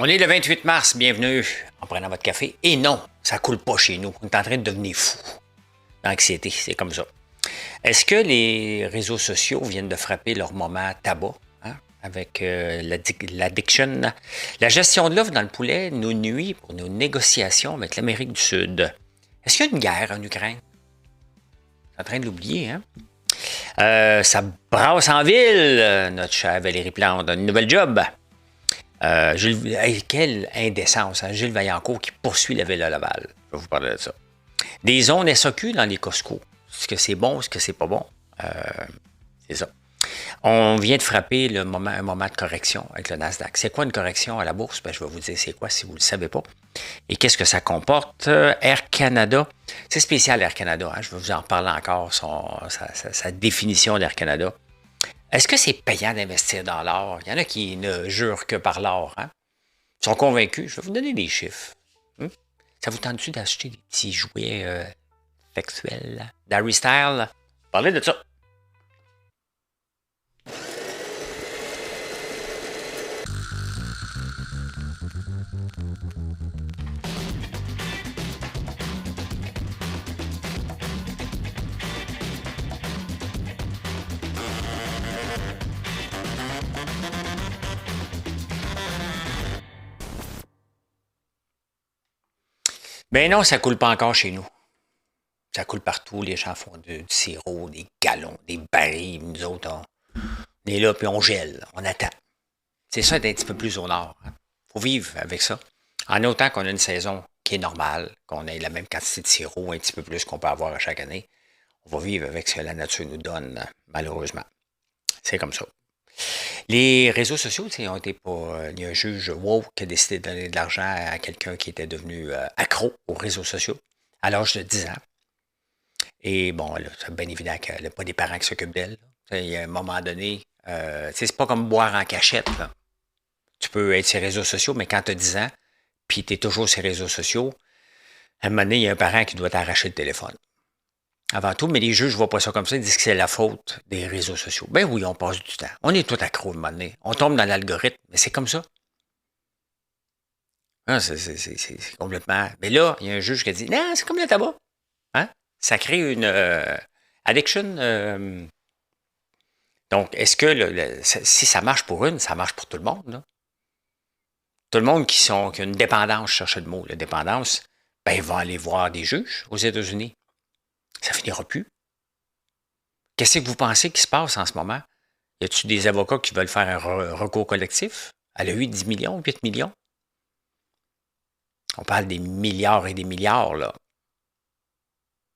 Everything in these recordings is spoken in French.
On est le 28 mars, bienvenue en prenant votre café. Et non, ça coule pas chez nous. On est en train de devenir fou. L'anxiété, c'est comme ça. Est-ce que les réseaux sociaux viennent de frapper leur moment tabac avec l'addiction? La gestion de l'offre dans le poulet nous nuit pour nos négociations avec l'Amérique du Sud. Est-ce qu'il y a une guerre en Ukraine? C'est en train de l'oublier, hein? Ça brasse en ville, notre chère Valérie Plante a une nouvelle job. Quelle indécence, hein? Gilles Vaillancourt qui poursuit la ville à Laval. Je vais vous parler de ça. Des zones SAQ dans les Costco. Est-ce que c'est bon, est-ce que c'est pas bon? C'est ça. On vient de frapper un moment de correction avec le Nasdaq. C'est quoi une correction à la bourse? Ben, je vais vous dire c'est quoi si vous ne le savez pas. Et qu'est-ce que ça comporte? Air Canada, c'est spécial Air Canada. Hein? Je vais vous en parler encore, sa définition d'Air Canada. Est-ce que c'est payant d'investir dans l'or? Il y en a qui ne jurent que par l'or. Hein? Ils sont convaincus. Je vais vous donner des chiffres. Ça vous tente-tu d'acheter des petits jouets sexuels? D'Harry Style? Parlez de ça. Ben non, ça coule pas encore chez nous. Ça coule partout, les gens font du sirop, des gallons, des barils. Nous autres, on est là, puis on gèle, on attend. C'est ça d'être un petit peu plus au nord. Il faut vivre avec ça. En autant qu'on a une saison qui est normale, qu'on ait la même quantité de sirop, un petit peu plus qu'on peut avoir à chaque année, on va vivre avec ce que la nature nous donne, malheureusement. C'est comme ça. Les réseaux sociaux, ont été pas. Il y a un juge woke qui a décidé de donner de l'argent à quelqu'un qui était devenu accro aux réseaux sociaux à l'âge de 10 ans. Et bon, là, c'est bien évident qu'elle n'a pas des parents qui s'occupent d'elle. Il y a un moment donné, c'est pas comme boire en cachette. Là. Tu peux être sur les réseaux sociaux, mais quand tu as 10 ans, puis tu es toujours sur les réseaux sociaux, à un moment donné, il y a un parent qui doit t'arracher le téléphone. Avant tout, mais les juges ne voient pas ça comme ça, ils disent que c'est la faute des réseaux sociaux. Ben oui, on passe du temps. On est tout accro à un moment donné. On tombe dans l'algorithme, mais c'est comme ça. Ah, c'est complètement... Mais là, il y a un juge qui a dit, non, c'est comme le tabac. Hein? Ça crée une addiction. Donc, est-ce que si ça marche pour une, ça marche pour tout le monde? Là? Tout le monde qui a une dépendance, je cherchais le mot, la dépendance, ben, ils vont aller voir des juges aux États-Unis. Ça finira plus. Qu'est-ce que vous pensez qui se passe en ce moment? Y a-t-il des avocats qui veulent faire un recours collectif? Elle a eu 10 millions, 8 millions? On parle des milliards et des milliards, là.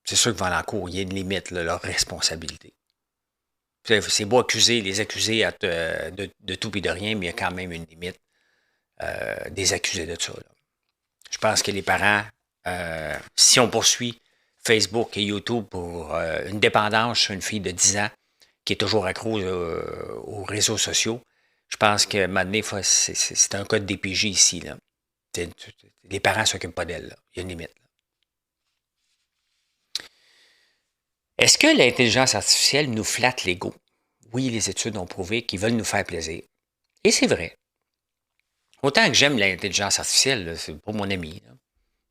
C'est sûr qu'ils vont aller en cours. Il y a une limite, là, leur responsabilité. C'est beau les accuser de tout et de rien, mais il y a quand même une limite des accusés de ça. Là. Je pense que les parents, si on poursuit Facebook et YouTube pour une dépendance sur une fille de 10 ans qui est toujours accro aux réseaux sociaux, je pense que maintenant, c'est un cas de DPJ ici. Là. Les parents ne s'occupent pas d'elle. Là. Il y a une limite. Là. Est-ce que l'intelligence artificielle nous flatte l'ego? Oui, les études ont prouvé qu'ils veulent nous faire plaisir. Et c'est vrai. Autant que j'aime l'intelligence artificielle, c'est pas mon ami. Là.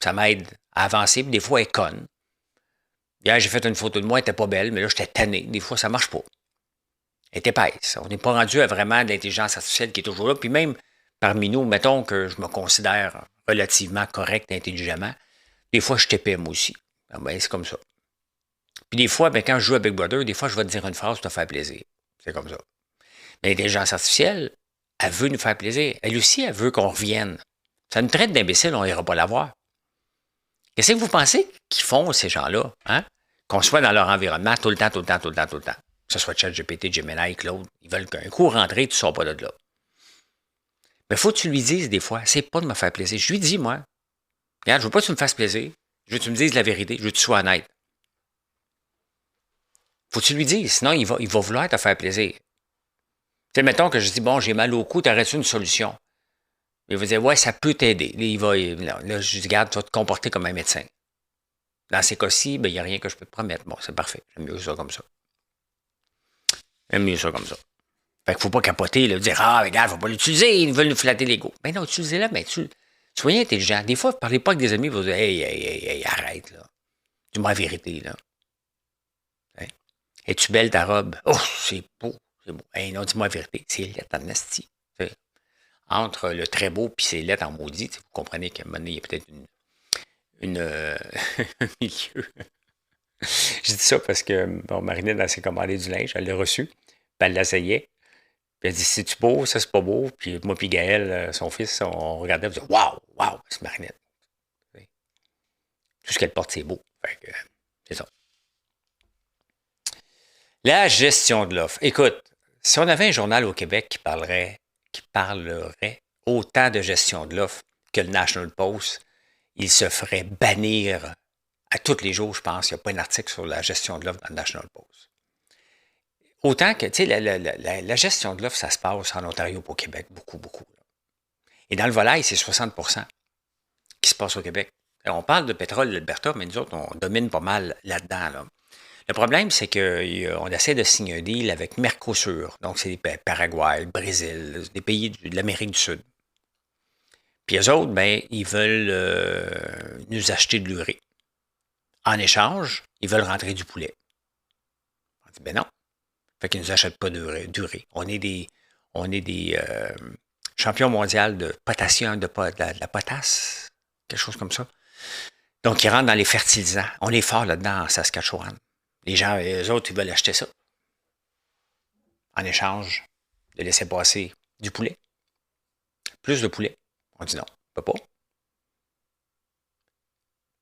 Ça m'aide à avancer, puis des fois, elle est conne. Hier, j'ai fait une photo de moi, elle n'était pas belle, mais là, j'étais tanné. Des fois, ça ne marche pas. Elle est épaisse. On n'est pas rendu à vraiment de l'intelligence artificielle qui est toujours là. Puis même parmi nous, mettons que je me considère relativement correct intelligemment, des fois, je t'épais moi aussi. Ben, c'est comme ça. Puis des fois, ben, quand je joue à Big Brother, des fois, je vais te dire une phrase pour te faire plaisir. C'est comme ça. Mais l'intelligence artificielle, elle veut nous faire plaisir. Elle aussi, elle veut qu'on revienne. Ça nous traite d'imbéciles, on n'ira pas la voir. Qu'est-ce que vous pensez qu'ils font, ces gens-là? Hein? Qu'on soit dans leur environnement tout le temps, tout le temps, tout le temps, tout le temps. Que ce soit ChatGPT, Gemini, Claude. Ils veulent qu'un coup rentrer, tu ne sors pas de là. Mais il faut que tu lui dises des fois, c'est pas de me faire plaisir. Je lui dis, moi, regarde, je veux pas que tu me fasses plaisir. Je veux que tu me dises la vérité. Je veux que tu sois honnête. Faut que tu lui dises, sinon il va vouloir te faire plaisir. Tu sais, mettons que je dis, bon, j'ai mal au cou, t'aurais-tu une solution? Il va dire, ouais, ça peut t'aider. Là, je dis, regarde, tu vas te comporter comme un médecin. Dans ces cas-ci, ben, il n'y a rien que je peux te promettre. Bon, c'est parfait. J'aime mieux ça comme ça. J'aime mieux ça comme ça. Fait qu'il faut pas capoter, là, dire ah, regarde, faut pas l'utiliser, ils veulent nous flatter l'ego. Ben non, utilisez-la, mais soyez intelligent. Des fois, parlez pas avec des amis, vous dites hey, arrête, là. Dis-moi la vérité, là. Hein? Es-tu belle ta robe? Oh, c'est beau, c'est beau. Hey, non, dis-moi la vérité. C'est lettre en esti. Entre le très beau et ses lettres en maudit, vous comprenez qu'à un moment donné, il y a peut-être un milieu. Je dis ça parce que bon, Marinette, elle s'est commandé du linge, elle l'a reçu, puis elle l'essayait. Puis elle dit c'est-tu beau, ça c'est pas beau. Puis moi puis Gaël, son fils, on regardait, on disait waouh, waouh, c'est Marinette. Tout ce qu'elle porte, c'est beau. Fait que, c'est ça. La gestion de l'offre. Écoute, si on avait un journal au Québec qui parlerait autant de gestion de l'offre que le National Post, il se ferait bannir à tous les jours, je pense. Il n'y a pas un article sur la gestion de l'offre dans le National Post. Autant que, tu sais, la gestion de l'offre, ça se passe en Ontario et au Québec, beaucoup, beaucoup. Et dans le volaille, c'est 60% qui se passe au Québec. Alors, on parle de pétrole de l'Alberta, mais nous autres, on domine pas mal là-dedans. Là. Le problème, c'est qu'on essaie de signer un deal avec Mercosur. Donc, c'est les Paraguay, le Brésil, des pays de l'Amérique du Sud. Puis eux autres, ben, ils veulent nous acheter de l'urée. En échange, ils veulent rentrer du poulet. On dit, ben non. Fait qu'ils ne nous achètent pas d'urée. On est des champions mondiaux de potassium, de la potasse, quelque chose comme ça. Donc, ils rentrent dans les fertilisants. On est fort là-dedans en Saskatchewan. Les gens, eux autres, ils veulent acheter ça. En échange de laisser passer du poulet. Plus de poulet. On dit non, on ne peut pas.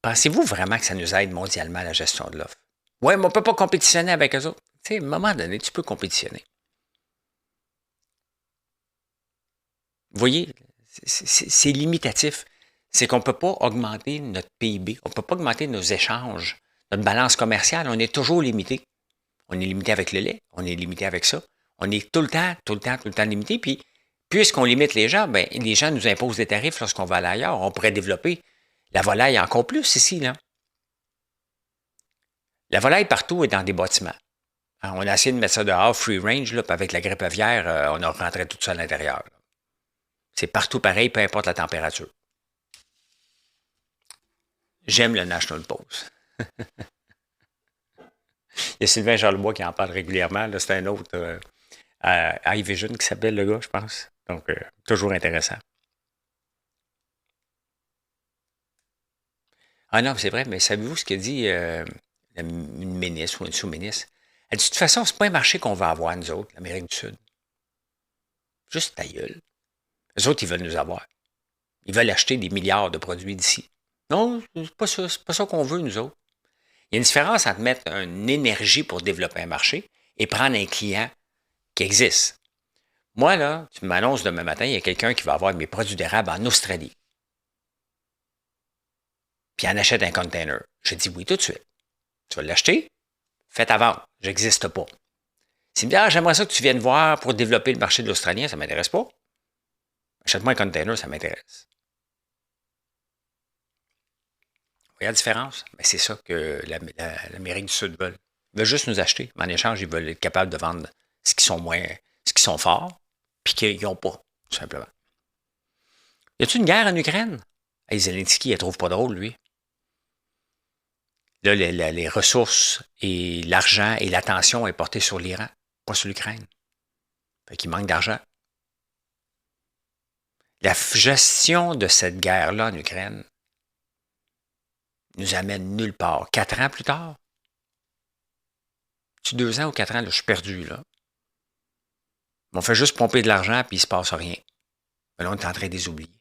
Pensez-vous vraiment que ça nous aide mondialement à la gestion de l'offre? Oui, mais on ne peut pas compétitionner avec eux autres. Tu sais, à un moment donné, tu peux compétitionner. Vous voyez, c'est limitatif. C'est qu'on ne peut pas augmenter notre PIB. On ne peut pas augmenter nos échanges. Notre balance commerciale, on est toujours limité. On est limité avec le lait, on est limité avec ça. On est tout le temps limité. Puis, puisqu'on limite les gens, ben, les gens nous imposent des tarifs lorsqu'on va aller ailleurs. On pourrait développer la volaille encore plus ici, là. La volaille partout est dans des bâtiments. On a essayé de mettre ça dehors, free range, là, puis avec la grippe aviaire, on a rentré tout ça à l'intérieur. Là. C'est partout pareil, peu importe la température. J'aime le National Post. Il y a Sylvain Charlebois qui en parle régulièrement. Là, c'est un autre iVision qui s'appelle le gars, je pense. Donc, toujours intéressant. Ah non, c'est vrai, mais savez-vous ce que dit une ministre ou une sous-ministre? Elle dit, de toute façon, c'est pas un marché qu'on va avoir, nous autres, l'Amérique du Sud. Juste ta gueule. Les autres, ils veulent nous avoir. Ils veulent acheter des milliards de produits d'ici. Non, c'est pas ça qu'on veut, nous autres. Il y a une différence entre mettre une énergie pour développer un marché et prendre un client qui existe. Moi, là, tu m'annonces demain matin, il y a quelqu'un qui va avoir mes produits d'érable en Australie. Puis il en achète un container. Je dis oui tout de suite. Tu vas l'acheter? Fais ta vente. J'existe pas. S'il me dit, j'aimerais ça que tu viennes voir pour développer le marché de l'Australien, ça ne m'intéresse pas. Achète-moi un container, ça m'intéresse. Vous voyez la différence? Mais c'est ça que l'Amérique du Sud veut. Ils veulent juste nous acheter. Mais en échange, ils veulent être capables de vendre ce qui sont forts, puis qu'ils n'ont pas, tout simplement. Y a-t-il une guerre en Ukraine? Hey, Zelensky, il ne trouve pas drôle, lui. Là, les ressources et l'argent et l'attention est portée sur l'Iran, pas sur l'Ukraine. Fait qu'il manque d'argent. La gestion de cette guerre-là en Ukraine nous amène nulle part. 4 ans plus tard? Tu 2 ans ou 4 ans, là, je suis perdu, là. On fait juste pomper de l'argent, puis il ne se passe rien. Mais là, on est en train de les oublier.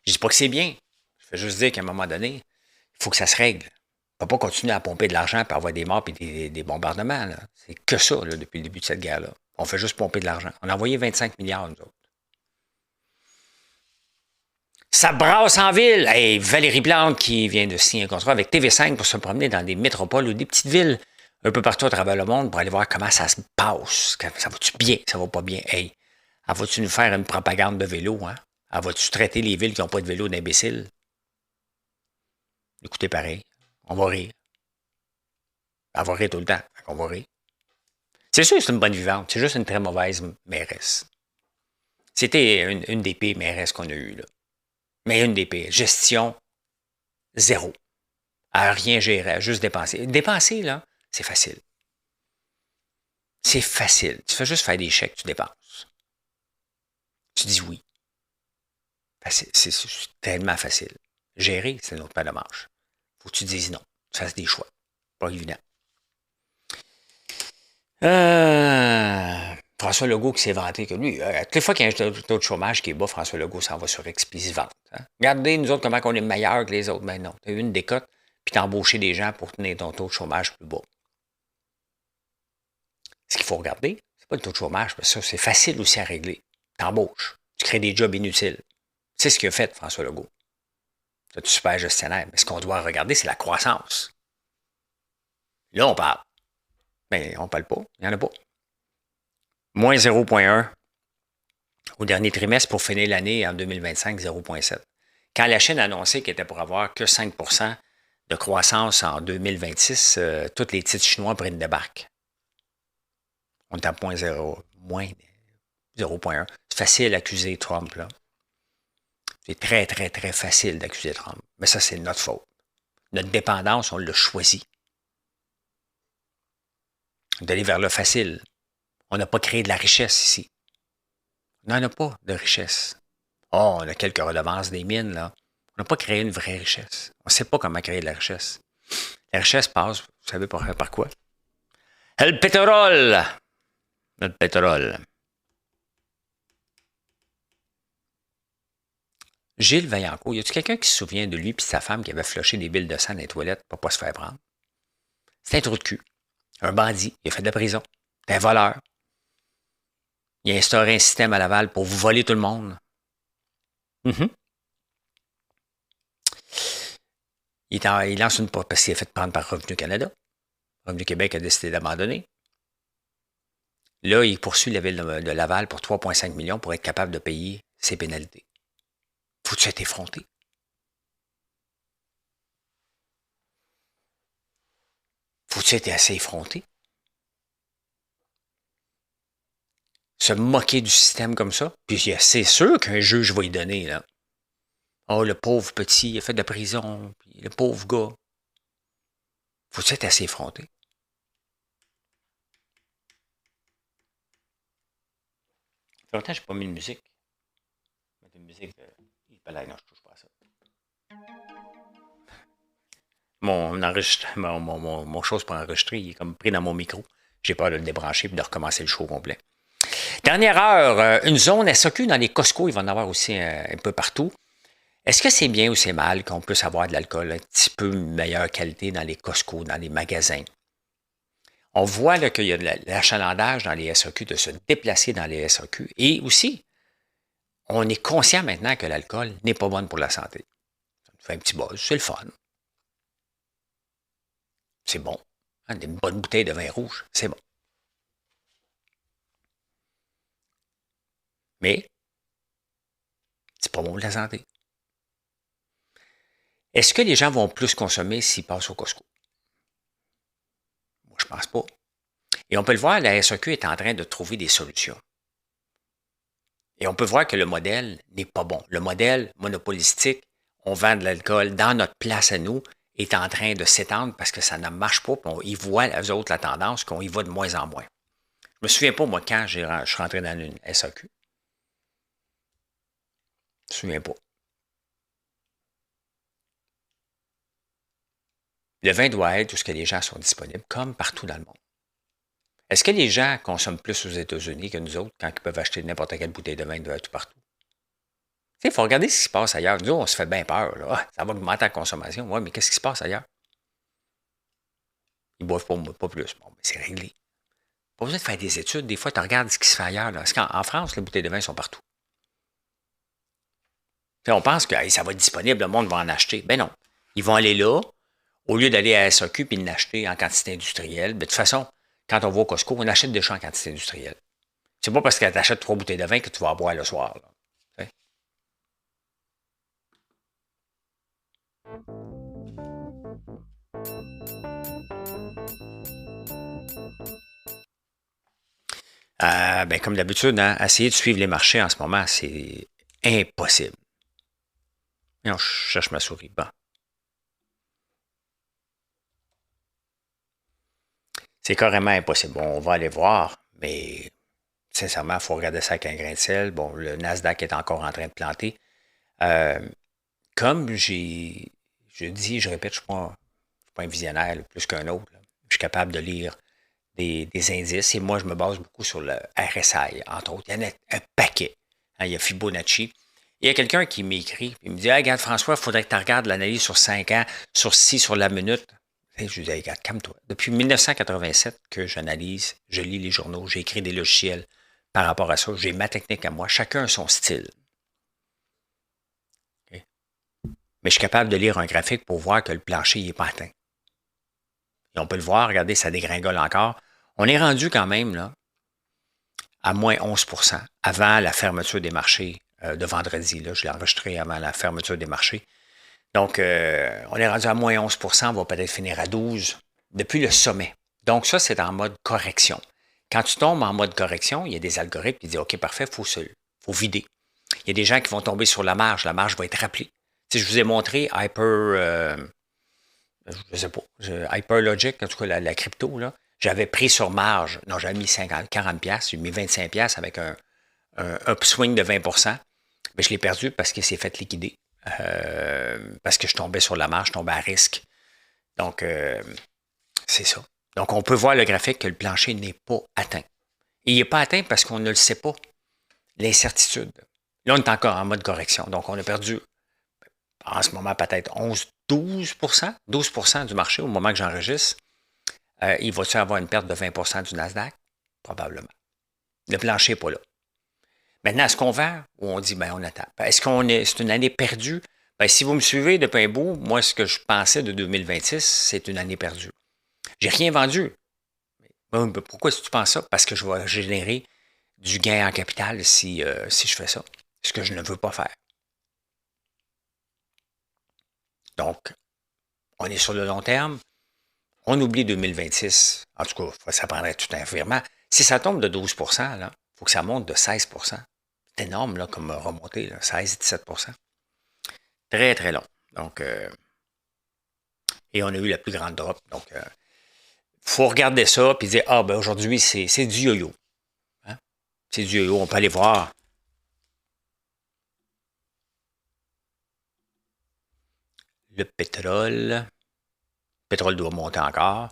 Je dis pas que c'est bien. Je fais juste dire qu'à un moment donné, il faut que ça se règle. On ne peut pas continuer à pomper de l'argent et avoir des morts et des bombardements. Là. C'est que ça là, depuis le début de cette guerre-là. On fait juste pomper de l'argent. On a envoyé 25 milliards, nous autres. Ça brasse en ville. Hey, Valérie Plante qui vient de signer un contrat avec TV5 pour se promener dans des métropoles ou des petites villes un peu partout à travers le monde pour aller voir comment ça se passe. Ça va-tu bien? Ça va pas bien? Hey, va-tu nous faire une propagande de vélo? Hein? Elle va-tu traiter les villes qui n'ont pas de vélo d'imbéciles? Écoutez, pareil. On va rire. Elle va rire tout le temps. On va rire. C'est sûr que c'est une bonne vivante. C'est juste une très mauvaise mairesse. C'était une des pires mairesses qu'on a eues, là. Mais une des pires. Gestion, zéro. À rien gérer, à juste dépenser. Dépenser, là, c'est facile. C'est facile. Tu fais juste faire des chèques, tu dépenses. Tu dis oui. C'est tellement facile. Gérer, c'est une autre paire de manches. Faut que tu dises non. Tu fasses des choix. Pas évident. François Legault qui s'est vanté que lui, toutes les fois qu'il y a un taux de chômage qui est bas, François Legault s'en va sur Explicit-Vente. Hein? Regardez, nous autres, comment on est meilleurs que les autres. Ben non, tu as eu une décote, puis tu as embauché des gens pour tenir ton taux de chômage plus bas. Ce qu'il faut regarder, c'est pas le taux de chômage, parce que ça, c'est facile aussi à régler. Tu embauches, tu crées des jobs inutiles. C'est ce qu'il a fait, François Legault. C'est un super gestionnaire. Mais ce qu'on doit regarder, c'est la croissance. Là, on parle. Mais on ne parle pas. Il n'y en a pas. Moins 0,1 au dernier trimestre pour finir l'année en 2025, 0,7. Quand la Chine a annoncé qu'elle était pour avoir que 5 de croissance en 2026, tous les titres chinois prennent des barques. On est à moins 0,1. C'est facile d'accuser Trump, là. C'est très, très, très facile d'accuser Trump. Mais ça, c'est notre faute. Notre dépendance, on l'a choisi. D'aller vers le facile. On n'a pas créé de la richesse ici. On n'en a pas de richesse. Oh, on a quelques redevances des mines, là. On n'a pas créé une vraie richesse. On ne sait pas comment créer de la richesse. La richesse passe, vous savez par quoi? Le pétrole! Le pétrole. Gilles Vaillancourt, y a-t-il quelqu'un qui se souvient de lui et de sa femme qui avait flushé des billes de sang dans les toilettes pour ne pas se faire prendre? C'est un trou de cul. Un bandit. Il a fait de la prison. C'est un voleur. Il a instauré un système à Laval pour vous voler tout le monde. Il lance une parce qu'il est fait prendre par Revenu Canada. Revenu Québec a décidé d'abandonner. Là, il poursuit la ville de Laval pour 3,5 millions pour être capable de payer ses pénalités. Faut-tu être effronté? Faut-tu être assez effronté? Se moquer du système comme ça? Puis c'est sûr qu'un juge va y donner, là. Oh, le pauvre petit, il a fait de la prison, puis le pauvre gars. Faut-tu être assez effronté? Ça fait longtemps que je n'ai pas mis de musique. Mettre une musique de... Non, je touche pas à ça. Mon chose pour enregistrer, il est comme pris dans mon micro. J'ai peur de le débrancher et de recommencer le show complet. Dernière heure, une zone SAQ dans les Costco, il va en avoir aussi un peu partout. Est-ce que c'est bien ou c'est mal qu'on puisse avoir de l'alcool un petit peu meilleure qualité dans les Costco, dans les magasins? On voit qu'il y a de l'achalandage dans les SAQ, de se déplacer dans les SAQ. Et aussi, on est conscient maintenant que l'alcool n'est pas bon pour la santé. Ça nous fait un petit buzz, c'est le fun. C'est bon. Hein, des bonnes bouteilles de vin rouge, c'est bon. Mais, c'est pas bon pour la santé. Est-ce que les gens vont plus consommer s'ils passent au Costco? Moi, je pense pas. Et on peut le voir, la SAQ est en train de trouver des solutions. Et on peut voir que le modèle n'est pas bon. Le modèle monopolistique, on vend de l'alcool dans notre place à nous, est en train de s'étendre parce que ça ne marche pas. Ils voient, eux autres, la tendance qu'on y va de moins en moins. Je me souviens pas, moi, quand je suis rentré dans une SAQ. Je me souviens pas. Le vin doit être où ce que les gens sont disponibles, comme partout dans le monde. Est-ce que les gens consomment plus aux États-Unis que nous autres quand ils peuvent acheter n'importe quelle bouteille de vin de tout partout? Il faut regarder ce qui se passe ailleurs. Nous, on se fait bien peur. Là. Ah, ça va augmenter la consommation. Oui, mais qu'est-ce qui se passe ailleurs? Ils boivent pas plus. Bon, mais c'est réglé. Pas besoin de faire des études. Des fois, tu regardes ce qui se fait ailleurs. Là. Parce qu'en France, les bouteilles de vin sont partout. Puis on pense que hey, ça va être disponible, le monde va en acheter. Ben non. Ils vont aller là, au lieu d'aller à la SAQ et de l'acheter en quantité industrielle. De toute façon, quand on va au Costco, on achète des choses en quantité industrielle. C'est pas parce que tu achètes 3 bouteilles de vin que tu vas en boire le soir. Là. Ben, comme d'habitude, hein, essayer de suivre les marchés en ce moment, c'est impossible. Non, je cherche ma souris. Bon. C'est carrément impossible. Bon, on va aller voir, mais sincèrement, il faut regarder ça avec un grain de sel. Bon, le Nasdaq est encore en train de planter. Euh, comme je dis, je répète, je ne suis pas un visionnaire là, plus qu'un autre. Là. Je suis capable de lire des indices et moi, je me base beaucoup sur le RSI, entre autres. Il y en a un paquet. Hein, il y a Fibonacci. Il y a quelqu'un qui m'écrit, il me dit hey, regarde François, il faudrait que tu regardes l'analyse sur 5 ans, sur 6, sur la minute. Et je lui dis hey, regarde, calme-toi. Depuis 1987 que j'analyse, je lis les journaux, j'ai écrit des logiciels par rapport à ça. J'ai ma technique à moi. Chacun a son style. Okay? Mais je suis capable de lire un graphique pour voir que le plancher n'est pas atteint. Et on peut le voir, regardez, ça dégringole encore. On est rendu quand même là, à moins 11% avant la fermeture des marchés de vendredi. Là, je l'ai enregistré avant la fermeture des marchés. Donc, on est rendu à moins 11%, on va peut-être finir à 12% depuis le sommet. Donc, ça, c'est en mode correction. Quand tu tombes en mode correction, il y a des algorithmes qui disent OK, parfait, faut vider. Il y a des gens qui vont tomber sur la marge va être rappelée. Tu sais, je vous ai montré je sais pas, Hyperlogic, en tout cas la crypto, là, j'avais pris sur marge, non, j'avais mis 50, 40$, j'ai mis 25$ avec un upswing de 20%, mais je l'ai perdu parce qu'il s'est fait liquider, parce que je tombais sur la marge, je tombais à risque. Donc, c'est ça. Donc, on peut voir le graphique que le plancher n'est pas atteint. Et il n'est pas atteint parce qu'on ne le sait pas. L'incertitude. Là, on est encore en mode correction. Donc, on a perdu en ce moment peut-être 11-12%, 12% du marché au moment que j'enregistre. Il va-t-il avoir une perte de 20% du Nasdaq? Probablement. Le plancher n'est pas là. Maintenant, est-ce qu'on vend ou on dit, ben, on attend? Est-ce c'est une année perdue? Ben, si vous me suivez depuis un bout, moi, ce que je pensais de 2026, c'est une année perdue. J'ai rien vendu. Ben, pourquoi est-ce que tu penses ça? Parce que je vais générer du gain en capital si je fais ça. Ce que je ne veux pas faire. Donc, on est sur le long terme. On oublie 2026. En tout cas, ça prendrait tout un virement. Si ça tombe de 12%, il faut que ça monte de 16%. C'est énorme là, comme remontée, 16-17%. Très, très long. Donc, et on a eu la plus grande drop. Donc, il faut regarder ça et dire, ah, ben aujourd'hui, c'est du yo-yo. Hein? C'est du yo-yo. On peut aller voir. Le pétrole. Le pétrole doit monter encore.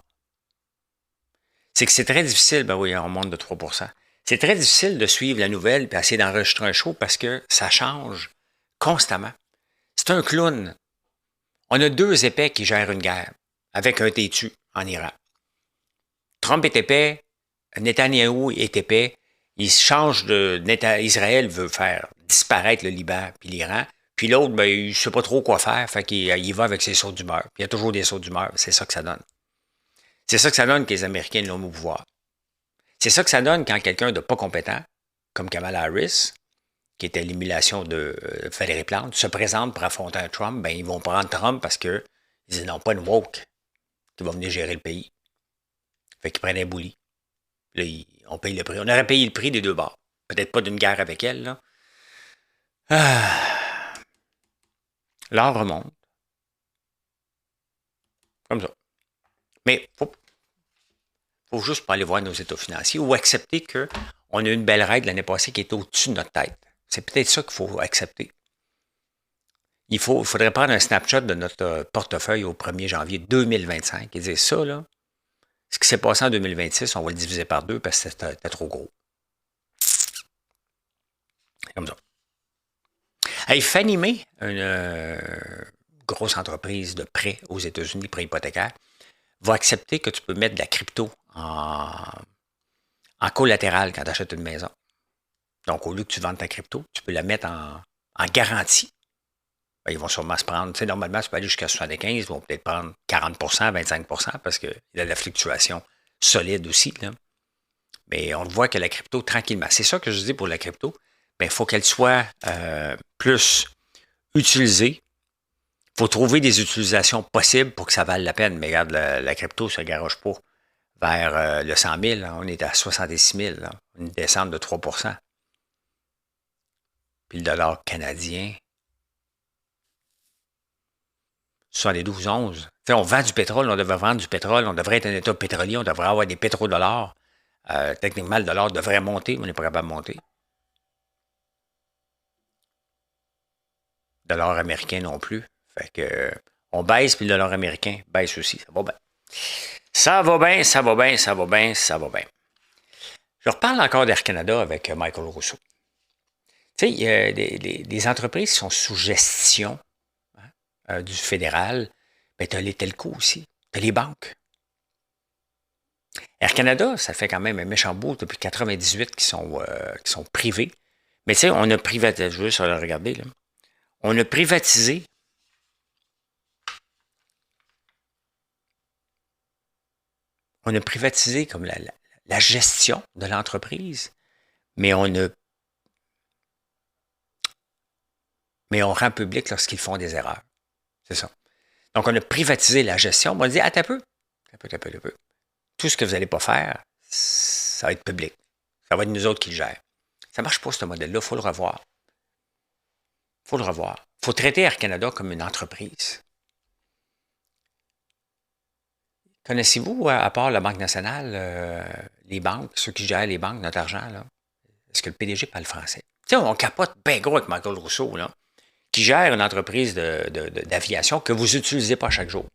C'est que c'est très difficile, ben oui, on monte de 3%. C'est très difficile de suivre la nouvelle et essayer d'enregistrer un show parce que ça change constamment. C'est un clown. On a deux épais qui gèrent une guerre avec un têtu en Iran. Trump est épais, Netanyahou est épais. Il change de... Israël veut faire disparaître le Liban puis l'Iran. Puis l'autre, ben, il ne sait pas trop quoi faire, fait qu'il va avec ses sauts d'humeur. Puis il y a toujours des sauts d'humeur. C'est ça que ça donne. C'est ça que ça donne que les Américains l'ont au pouvoir. C'est ça que ça donne quand quelqu'un de pas compétent, comme Kamala Harris, qui était l'émulation de Valérie Plante, se présente pour affronter un Trump, ben ils vont prendre Trump parce que ils n'ont pas une woke qui va venir gérer le pays. Fait qu'ils prennent un bully. Là, on paye le prix. On aurait payé le prix des deux bords. Peut-être pas d'une guerre avec elle, là. L'or remonte. Comme ça. Mais faut juste pas aller voir nos états financiers ou accepter qu'on a une belle règle l'année passée qui est au-dessus de notre tête. C'est peut-être ça qu'il faut accepter. Il faudrait prendre un snapshot de notre portefeuille au 1er janvier 2025 et dire ça, là, ce qui s'est passé en 2026, on va le diviser par deux parce que c'était trop gros. Comme ça. Hey, Fannie Mae, une grosse entreprise de prêt aux États-Unis, prêt hypothécaire, va accepter que tu peux mettre de la crypto en collatéral quand tu achètes une maison. Donc, au lieu que tu vendes ta crypto, tu peux la mettre en garantie. Ben, ils vont sûrement se prendre, tu sais, normalement, tu peux aller jusqu'à 75, ils vont peut-être prendre 40%, 25%, parce qu'il y a de la fluctuation solide aussi, là. Mais on voit que la crypto, tranquillement, c'est ça que je dis pour la crypto, il faut qu'elle soit plus utilisée faut trouver des utilisations possibles pour que ça vaille la peine. Mais regarde, la crypto ne se garoche pas vers le 100 000. Là. On est à 66 000. Là. Une descente de 3 %. Puis le dollar canadien, 72,11. On vend du pétrole, on devrait vendre du pétrole, on devrait être un État pétrolier, on devrait avoir des pétrodollars. Techniquement, le dollar devrait monter, mais on n'est pas capable de monter. Le dollar américain non plus. Fait que on baisse, puis le dollar américain baisse aussi. Ça va bien. Ça va bien, ça va bien, ça va bien, ça va bien. Je reparle encore d'Air Canada avec Michael Rousseau. Tu sais, il y a des entreprises qui sont sous gestion du fédéral. Ben, tu as les telcos aussi. Tu as les banques. Air Canada, ça fait quand même un méchant bout depuis 98 qui sont privés. Mais tu sais, on a privatisé, je veux juste regarder, là. On a privatisé comme la gestion de l'entreprise, mais on rend public lorsqu'ils font des erreurs. C'est ça. Donc, on a privatisé la gestion. On a dit, attends un peu. Tout ce que vous n'allez pas faire, ça va être public. Ça va être nous autres qui le gèrent. Ça ne marche pas, ce modèle-là. Il faut le revoir. Il faut traiter Air Canada comme une entreprise. Connaissez-vous, à part la Banque nationale, les banques, ceux qui gèrent les banques, notre argent, là? Est-ce que le PDG parle français? Tu sais, on capote bien gros avec Michael Rousseau, là, qui gère une entreprise d'aviation que vous n'utilisez pas chaque jour.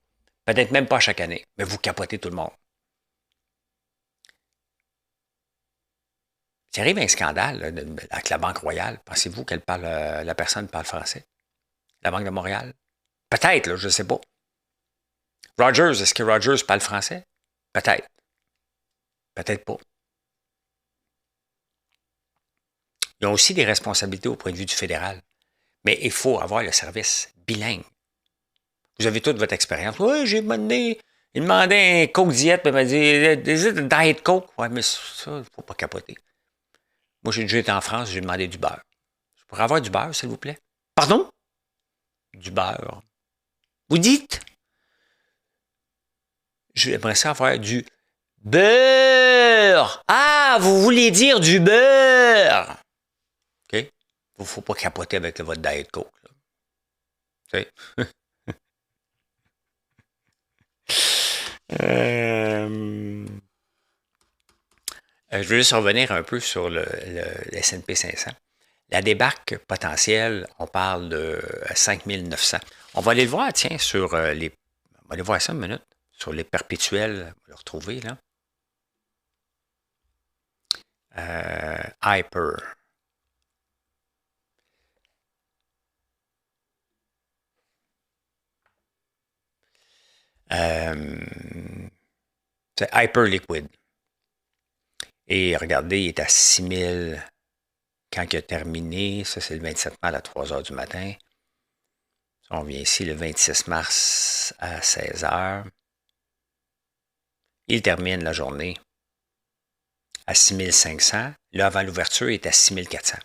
Peut-être même pas chaque année, mais vous capotez tout le monde. S'il arrive un scandale là, avec la Banque Royale, pensez-vous que la personne parle français? La Banque de Montréal? Peut-être, là, je ne sais pas. Rogers, est-ce que Rogers parle français? Peut-être. Peut-être pas. Ils ont aussi des responsabilités au point de vue du fédéral. Mais il faut avoir le service bilingue. Vous avez toute votre expérience. Oui, j'ai demandé. Il demandait un Coke Diet, puis il m'a dit, is it a Diet Coke? Oui, mais ça, il ne faut pas capoter. Moi, j'ai déjà été en France, j'ai demandé du beurre. Je pourrais avoir du beurre, s'il vous plaît? Pardon? Du beurre. Vous dites? J'aimerais ça avoir du beurre. Ah, vous voulez dire du beurre? OK? Il ne faut pas capoter avec votre Diet Coke. Tu sais? Je veux juste revenir un peu sur le S&P 500. La débarque potentielle, on parle de 5900. On va aller le voir, tiens, sur les... On va aller voir ça une minute. Sur les perpétuels, on va le retrouver, là. Hyper. C'est Hyper Liquid. Et regardez, il est à 6000 quand il a terminé. Ça, c'est le 27 mars à 3 h du matin. On vient ici le 26 mars à 16 h. Il termine la journée à 6500. Là, avant l'ouverture, il est à 6400.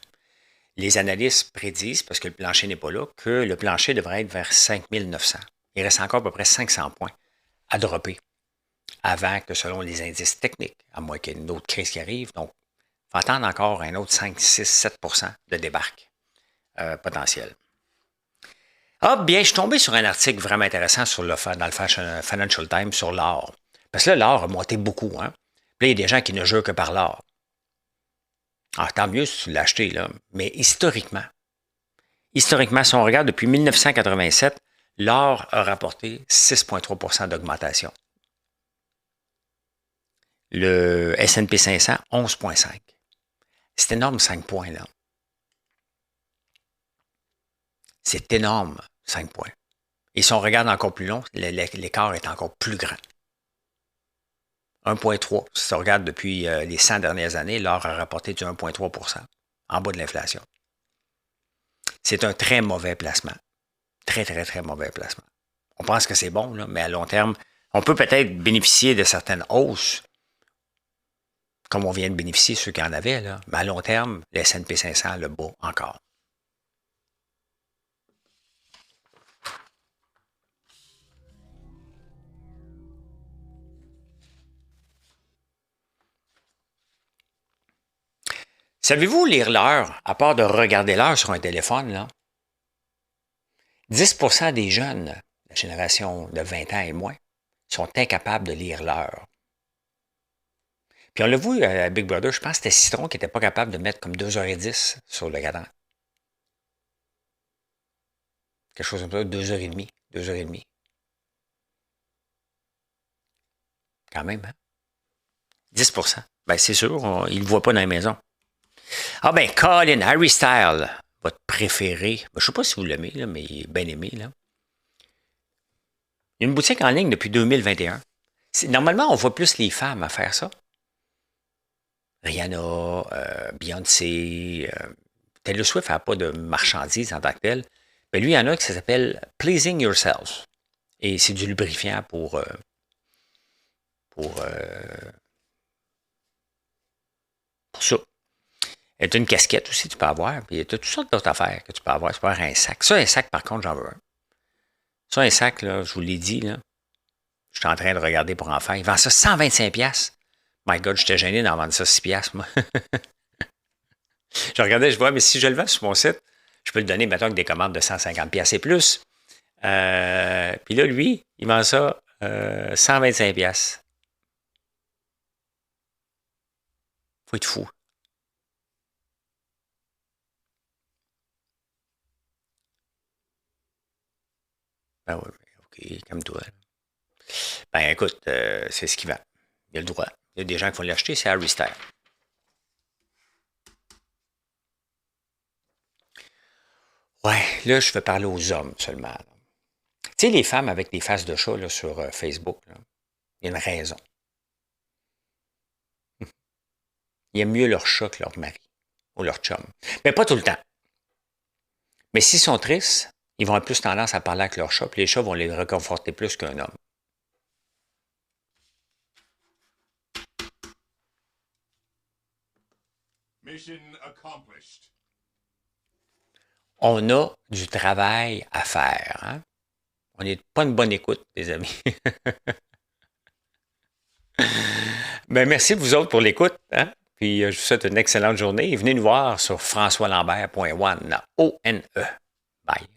Les analystes prédisent, parce que le plancher n'est pas là, que le plancher devrait être vers 5900. Il reste encore à peu près 500 points à dropper avant que, selon les indices techniques, à moins qu'il y ait une autre crise qui arrive, donc il faut attendre encore un autre 5, 6, 7 de débarque potentiel. Ah, bien, je suis tombé sur un article vraiment intéressant dans le Financial Times sur l'or. Parce que là, l'or a monté beaucoup. Hein? Puis là, il y a des gens qui ne jurent que par l'or. Ah, tant mieux si tu l'as acheté, là. Mais historiquement, si on regarde depuis 1987, l'or a rapporté 6,3 d'augmentation. Le S&P 500, 11,5. C'est énorme, 5 points, là. C'est énorme, 5 points. Et si on regarde encore plus long, l'écart est encore plus grand. 1,3. Si on regarde depuis les 100 dernières années, l'or a rapporté du 1,3 en bas de l'inflation. C'est un très mauvais placement. Très, très, très mauvais placement. On pense que c'est bon, là, mais à long terme, on peut peut-être bénéficier de certaines hausses, comme on vient de bénéficier ceux qui en avaient, là, mais à long terme, le S&P 500 le bat encore. Savez-vous lire l'heure, à part de regarder l'heure sur un téléphone, là? 10% des jeunes, la génération de 20 ans et moins, sont incapables de lire l'heure. Puis on l'a vu à Big Brother, je pense que c'était Citron qui n'était pas capable de mettre comme 2h10 sur le cadran. Quelque chose comme ça, 2h30, 2h30. Quand même, hein? 10%. Ben, c'est sûr, ils ne le voient pas dans la maison. Ah ben, Colin, Harry Styles, votre préféré. Ben, je ne sais pas si vous l'aimez, là, mais il est bien aimé. Là. Il y a une boutique en ligne depuis 2021. Normalement, on voit plus les femmes à faire ça. Rihanna, Beyoncé, Taylor Swift n'a pas de marchandises en tant que telle. Mais lui, il y en a qui s'appelle Pleasing Yourself. Et c'est du lubrifiant pour ça. Et tu as une casquette aussi, tu peux avoir. Puis tu as toutes sortes d'autres affaires que tu peux avoir. Tu peux avoir un sac. Ça, un sac, par contre, j'en veux un. Ça, un sac, là, je vous l'ai dit, là. Je suis en train de regarder pour en faire. Il vend ça 125$. My God, j'étais gêné d'en vendre ça 6$, moi. Je regardais, je vois, mais si je le vends sur mon site, je peux le donner, mettons, avec des commandes de 150$ et plus. Puis là, lui, il vend ça 125$. Faut être fou. Ben oui, OK, comme toi. Ben écoute, c'est ce qu'il vend. Il a le droit. Il y a des gens qui vont l'acheter, c'est Harry Styles. Ouais, là, je vais parler aux hommes seulement. Tu sais, les femmes avec des faces de chat là, sur Facebook, là, il y a une raison. Ils aiment mieux leur chat que leur mari ou leur chum. Mais pas tout le temps. Mais s'ils sont tristes, ils vont avoir plus tendance à parler avec leur chat, puis les chats vont les réconforter plus qu'un homme. Mission accomplished. On a du travail à faire. Hein? On n'est pas une bonne écoute, les amis. Ben, merci vous autres pour l'écoute. Hein? Puis je vous souhaite une excellente journée. Et venez nous voir sur françoislambert.one, O-N-E. Bye.